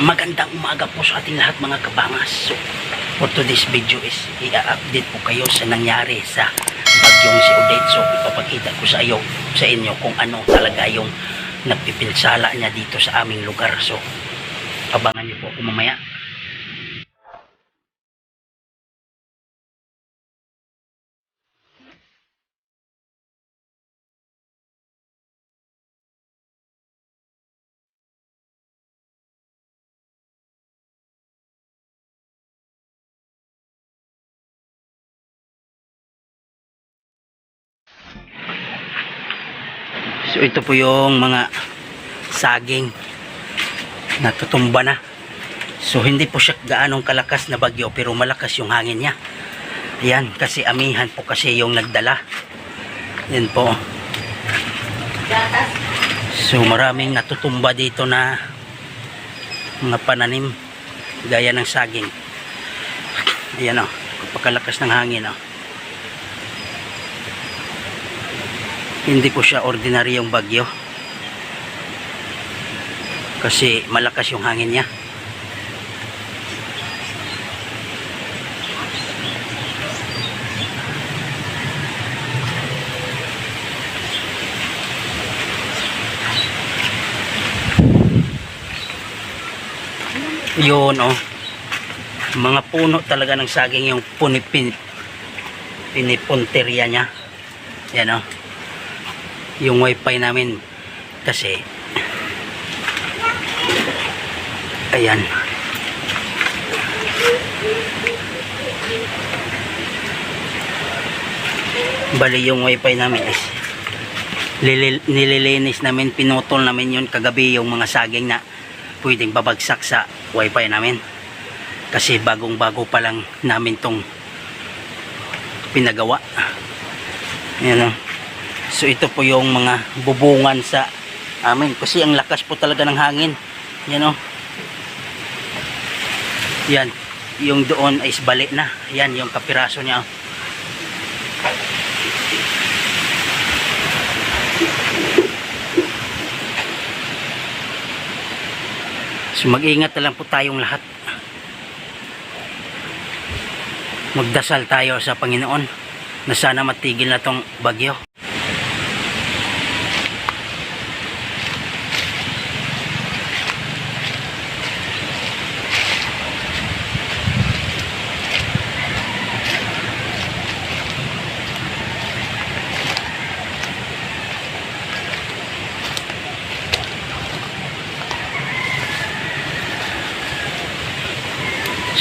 Magandang umaga po sa ating lahat mga kabangas. So, for today's video is i-update po kayo sa nangyari sa bagyong si Odette. So, ipapakita ko sa inyo kung ano talaga yung nagpipinsala niya dito sa aming lugar. So, abangan niyo po ako mamaya. So ito po yung mga saging natutumba na. So hindi po siya gaanong kalakas na bagyo pero malakas yung hangin niya. Yan kasi amihan po kasi yung nagdala. Yan po. So maraming natutumba dito na mga pananim gaya ng saging. Ayan o, pagkalakas ng hangin o. Hindi po siya ordinaryong bagyo kasi malakas yung hangin niya. Yun oh, mga puno talaga ng saging yung pinipunterya niya. Yan oh, yung wifi namin kasi ayan, bali yung wifi namin is nililinis namin, pinutol namin yun kagabi yung mga saging na pwedeng babagsak sa wifi namin kasi bagong bago pa lang namin tong pinagawa. Ayan o. So ito po yung mga bubungan sa amin kasi ang lakas po talaga ng hangin. Yan o. Yan. Yung doon ay bali na. Yan yung kapiraso niya. So mag-ingat na lang po tayong lahat. Magdasal tayo sa Panginoon na sana matigil na tong bagyo.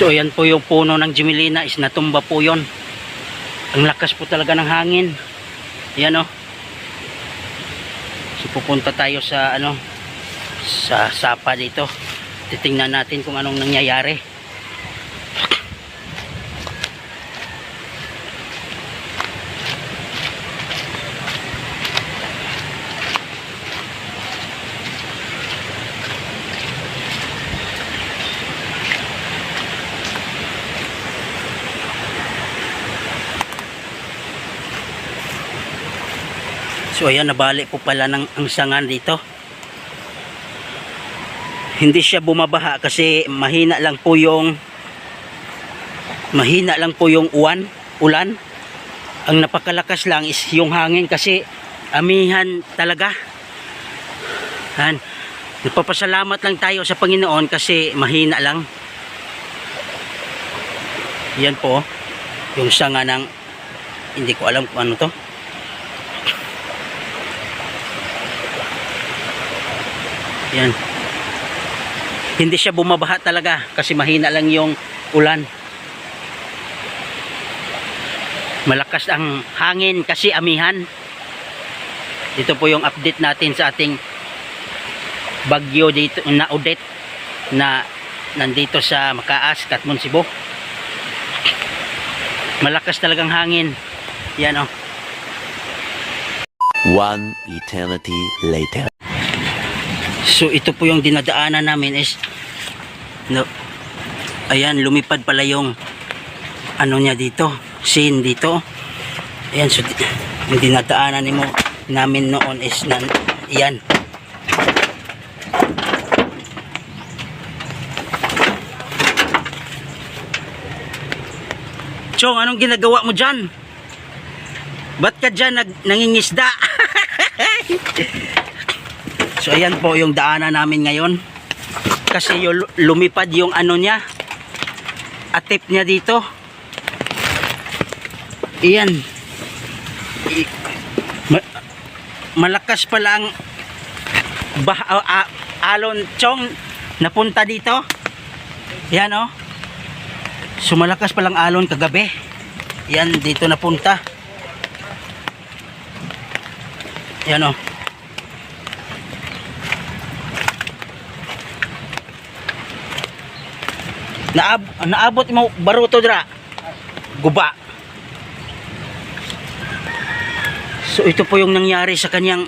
So ayan po yung puno ng Gemelina is natumba po yon. Ang lakas po talaga ng hangin. Ayan o. So pupunta tayo sa sa sapa dito. Titingnan natin kung anong nangyayari. So ayan, nabali po pala ng ang sangan dito. Hindi siya bumabaha kasi mahina lang po yung ulan. Ang napakalakas lang is yung hangin kasi amihan talaga. Nagpapasalamat lang tayo sa Panginoon kasi mahina lang. Yan po yung sanga ng, hindi ko alam kung ano to. Yan. Hindi siya bumabaha talaga kasi mahina lang yung ulan. Malakas ang hangin kasi amihan. Dito po yung update natin sa ating bagyo dito na Odette na nandito sa Makaas, Katmon, Cebu. Malakas talagang hangin. Yan oh. One eternity later. So ito po yung dinadaanan namin is ayan, lumipad pala yung niya dito, scene dito. Ayan, so yung dinadaanan namin noon is yan. Chong, anong ginagawa mo dyan? Ba't ka dyan nangingisda? So ayan po yung daanan namin ngayon. Kasi yung lumipad yung ano niya, atip niya dito. Iyan. Malakas pala ang alon, Chong, napunta dito. Yan oh. So malakas palang alon kagabi. Yan, dito napunta. Yan oh. Naabot mo baruto dira. Guba. So ito po yung nangyari sa kanyang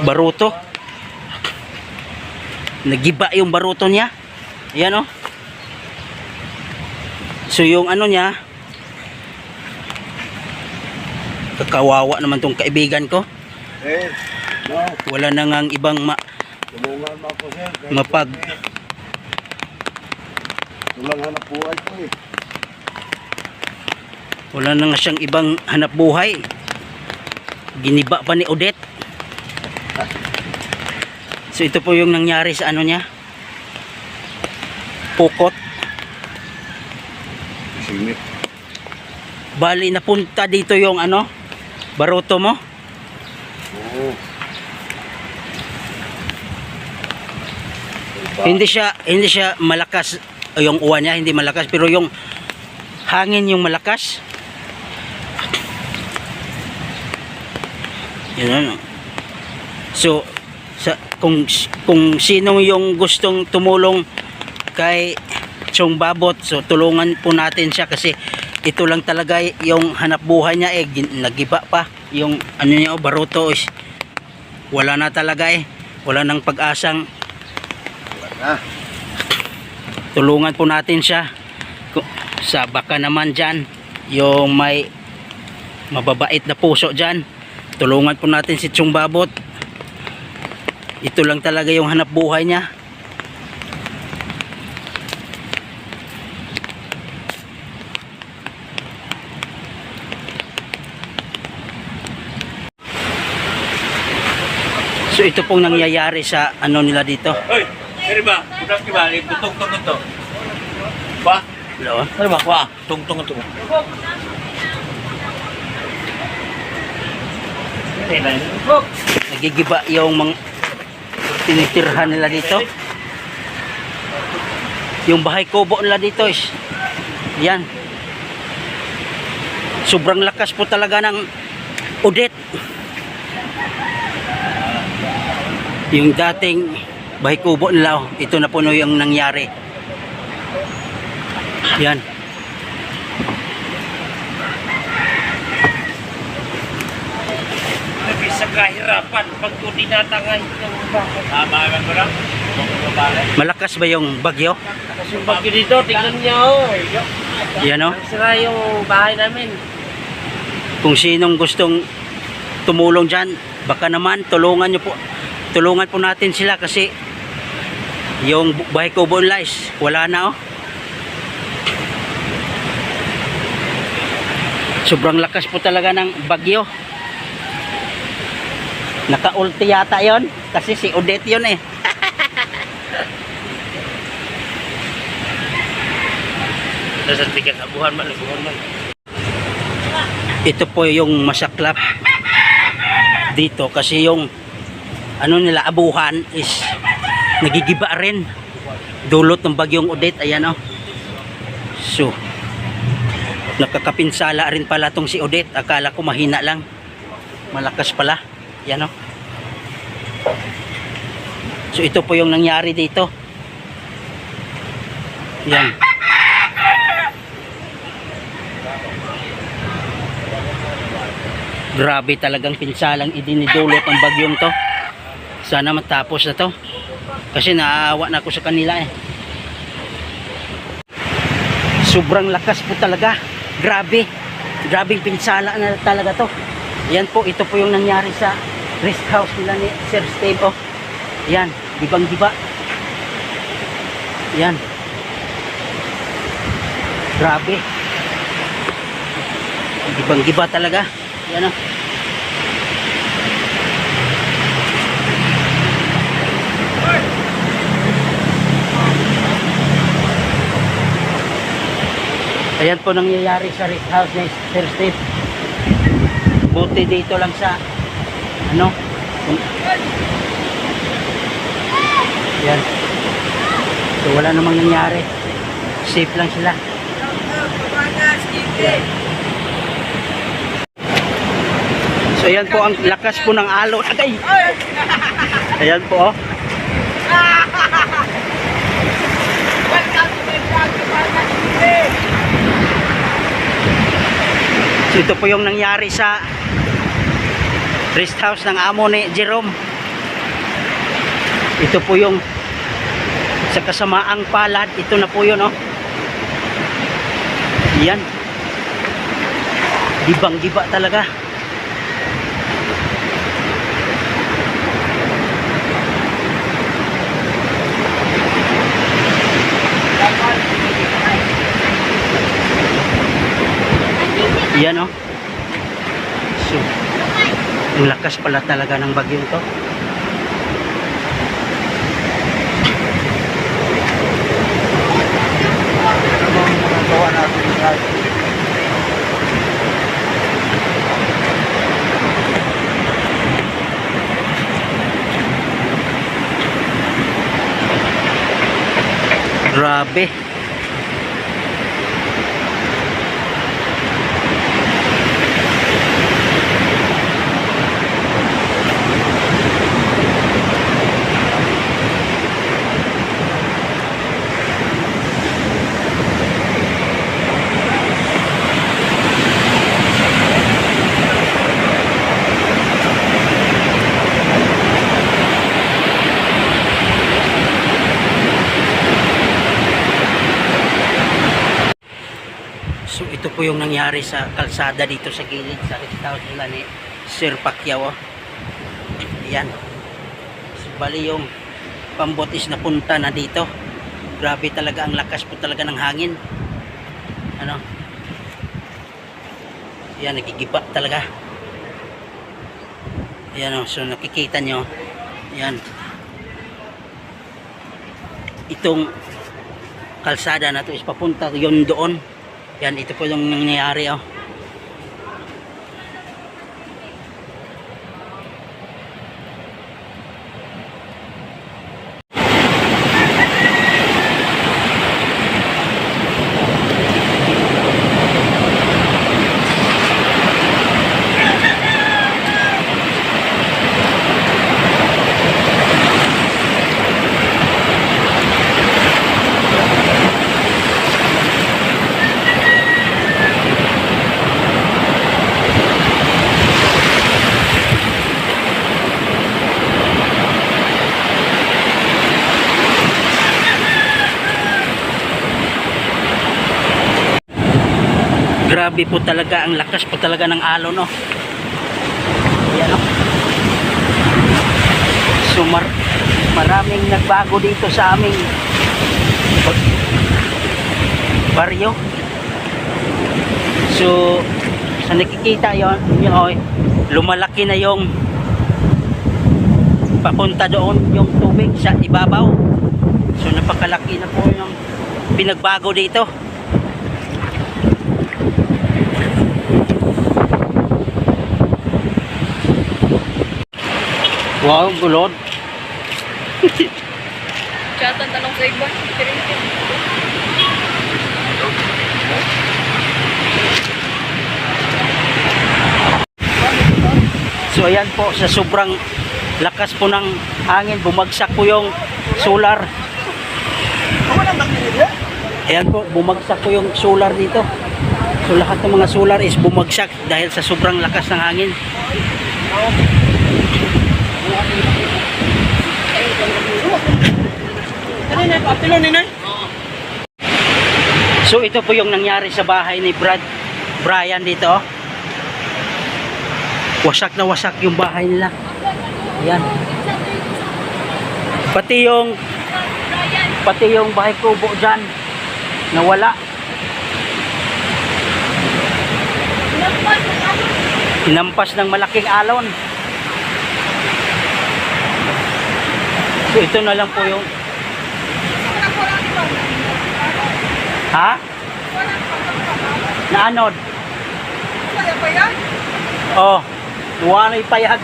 baruto. Nagiba yung baruto niya. Ayan oh. So yung ano niya, kakawawa naman tong kaibigan ko. Wala na ngang ibang mapag wala na nga siyang ibang hanap buhay. Giniba pa ni Odette. So ito po yung nangyari sa ano niya, pukot. Bali napunta dito yung ano, baruto mo. Hindi siya malakas yung uwan niya, hindi malakas, pero yung hangin yung malakas. Yan. So kung sino yung gustong tumulong kay Chong Babot, so tulungan po natin siya kasi ito lang talaga yung hanap buhay niya eh. Nagiba pa yung ano niya, baruto is wala na talaga eh. Wala nang pag-asang. Tulungan po natin siya. Sa baka naman dyan yung may mababait na puso dyan, tulungan po natin si Chong Babot. Ito lang talaga yung hanap buhay niya. So ito pong nangyayari sa ano nila dito. Hoy, kaya ba? Bukas ka ba? Tutong-tong ito. Ba? Hello? Ano ba? Kwa? Tungtong ito. Nagigiba yung mga tinitirhan nila dito. Yung bahay kubo nila dito is yan. Sobrang lakas po talaga ng Odette. Yung dating bahay kubo nila, oh, ito na po yung nangyari. Yan. Sa kahirapan pag tinatangay ng bakit. Tama ka ba lang? Malakas ba yung bagyo? Kasi yung bagyo dito, tingnan niyo. Yan o. Sira yung bahay namin. Kung sinong gustong tumulong dyan, baka naman tulungan po natin sila kasi yung bahay kubo nila is wala na oh. Sobrang lakas po talaga ng bagyo. Naka-ulti yata yon kasi si Odette yun eh. Nasa tikat abuhan man. Ito po yung masaklap dito kasi yung ano nila, abuhan is nagigiba rin dulot ng bagyong Odette. Ayan oh. So nakakapinsala rin pala tong si Odette. Akala ko mahina lang, malakas pala. Yan o. So ito po yung nangyari dito. Yan. Grabe talagang pinsalang idinidulot ng bagyong to. Sana matapos na to. Kasi naawa na ako sa kanila eh. Sobrang lakas po talaga. Grabe. Grabing pinsala na talaga to. Yan po, ito po yung nangyari sa rest house nila ni Sir Steve. Oh. Yan, gibang-giba. Yan. Grabe. Gibang-giba talaga. Yan, oh. Ayan po nangyayari sa rest house ni Sir Steve. Buti dito lang sa ano? Yan. So wala namang nangyari. Safe lang sila. Yan. So ayan po ang lakas po ng alon. Agay! Ayan po, oh. So ito po yung nangyari sa rest house ng amo ni Jerome. Ito po yung sa kasamaang palad. Ito na po yun, oh. Yan. Dibang-diba talaga. Yan, oh. So, ang lakas pala talaga ng bagyo ito. Grabe. So ito po yung nangyari sa kalsada dito sa gilid sa rest house nila ni Sir Pacquiao. Ayan. So, bali yung pambotis na punta na dito. Grabe talaga, ang lakas po talaga ng hangin. Ano? Ayan, nagigiba talaga. Ayan, oh, so nakikita nyo. Ayan. Itong kalsada na to is papunta yun doon. Yan, ito po yung nangyayari, oh. Grabe po talaga, ang lakas po talaga ng alon, no. Ayan, no. So maraming nagbago dito sa aming baryo. So sa nakikita yon, oh, lumalaki na yung papunta doon yung tubig sa ibabaw. So napakalaki na po yung pinagbago dito. Wow, gulod. Chatan tanong sa iba. So ayan po, sa sobrang lakas po ng hangin, bumagsak po yung solar. Ayan po, bumagsak po yung solar dito. So lahat ng mga solar is bumagsak dahil sa sobrang lakas ng hangin. So ito po yung nangyari sa bahay ni Brian dito, oh. Wasak na wasak yung bahay nila. Ayan. Pati yung Pati yung bahay kubo dyan, nawala. Hinampas ng malaking alon. So ito na lang po yung... Ha? Naanod? Oh, wala na ipayag.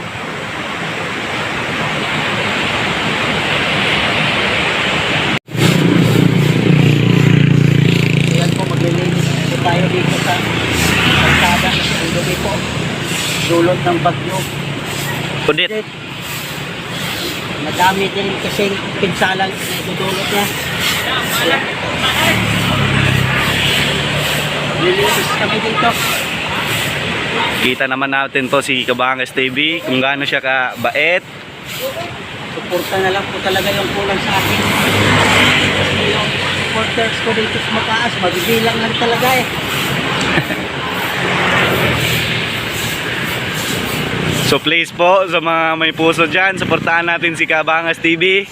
Ayan po, maglilinis po tayo dito sa kalsada. Ang dumi po. Dulot ng bagyo. Kudit. Madami din kasing pinsalang na idudulot niya. Lilinis kami dito. Kita naman natin to si Kabangas TV kung gaano siya kabait. Suporta na lang po talaga yung kulang sa akin. Kasi yung supporters ko dito sa Mataas, mabibilang lang talaga eh. So please po sa mga may puso dyan, suportahan natin si Kabangas TV.